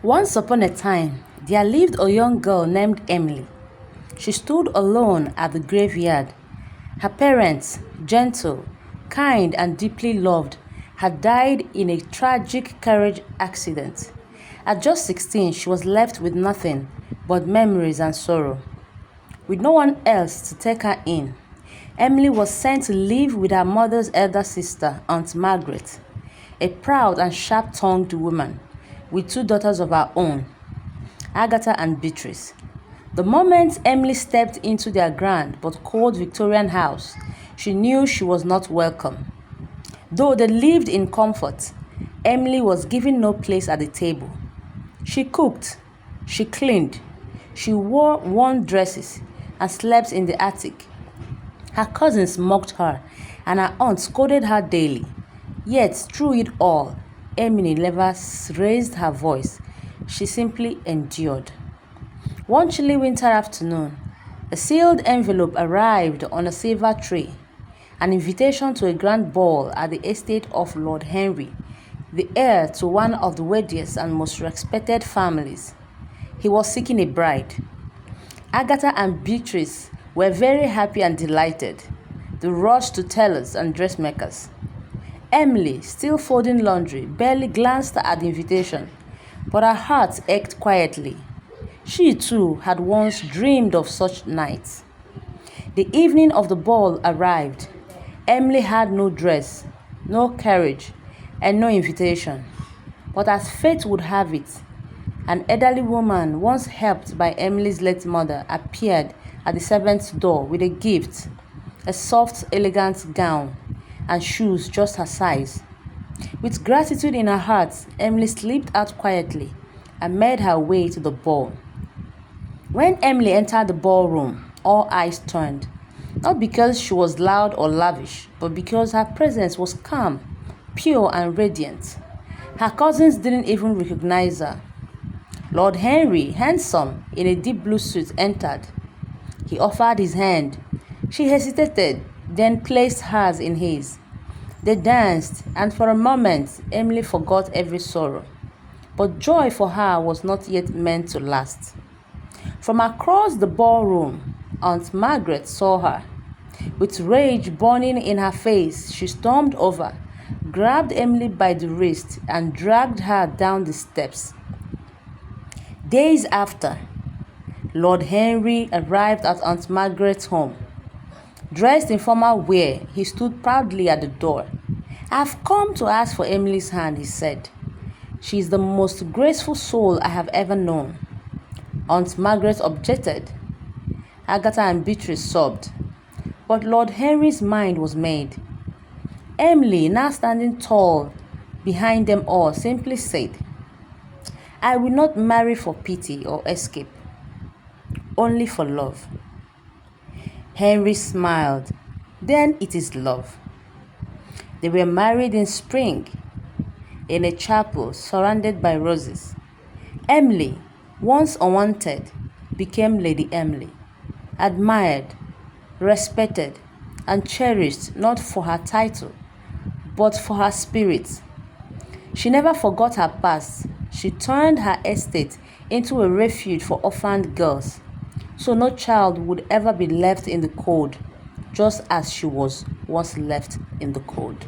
Once upon a time, there lived a young girl named Emily. She stood alone at the graveyard. Her parents, gentle, kind, and deeply loved, had died in a tragic carriage accident. At just 16, she was left with nothing but memories and sorrow. With no one else to take her in, Emily was sent to live with her mother's elder sister, Aunt Margaret, a proud and sharp-tongued woman with two daughters of her own, Agatha and Beatrice. The moment Emily stepped into their grand but cold Victorian house, she knew she was not welcome. Though they lived in comfort, Emily was given no place at the table. She cooked, she cleaned, she wore worn dresses and slept in the attic. Her cousins mocked her and her aunt scolded her daily. Yet through it all, Emily never raised her voice. She simply endured. One chilly winter afternoon, a sealed envelope arrived on a silver tray, an invitation to a grand ball at the estate of Lord Henry, the heir to one of the wealthiest and most respected families. He was seeking a bride. Agatha and Beatrice were very happy and delighted. They rushed to tailors and dressmakers. Emily, still folding laundry, barely glanced at the invitation, but her heart ached quietly. She too had once dreamed of such nights. The evening of the ball arrived. Emily had no dress, no carriage, and no invitation. But as fate would have it, an elderly woman, once helped by Emily's late mother, appeared at the servant's door with a gift, a soft, elegant gown, and shoes just her size. With gratitude in her heart, Emily slipped out quietly and made her way to the ball. When Emily entered the ballroom, all eyes turned, not because she was loud or lavish, but because her presence was calm, pure, and radiant. Her cousins didn't even recognize her. Lord Henry, handsome, in a deep blue suit, entered. He offered his hand. She hesitated, then placed hers in his. They danced, and for a moment Emily forgot every sorrow. But joy for her was not yet meant to last. From across the ballroom, Aunt Margaret saw her. With rage burning in her face, she stormed over, grabbed Emily by the wrist, and dragged her down the steps. Days after, Lord Henry arrived at Aunt Margaret's home. Dressed in formal wear, he stood proudly at the door. "I've come to ask for Emily's hand," he said. "She is the most graceful soul I have ever known." Aunt Margaret objected. Agatha and Beatrice sobbed. But Lord Henry's mind was made. Emily, now standing tall behind them all, simply said, "I will not marry for pity or escape, only for love." Henry smiled. "Then it is love." They were married in spring, in a chapel surrounded by roses. Emily, once unwanted, became Lady Emily, admired, respected, and cherished not for her title, but for her spirit. She never forgot her past. She turned her estate into a refuge for orphaned girls, so no child would ever be left in the cold, just as she was once left in the cold.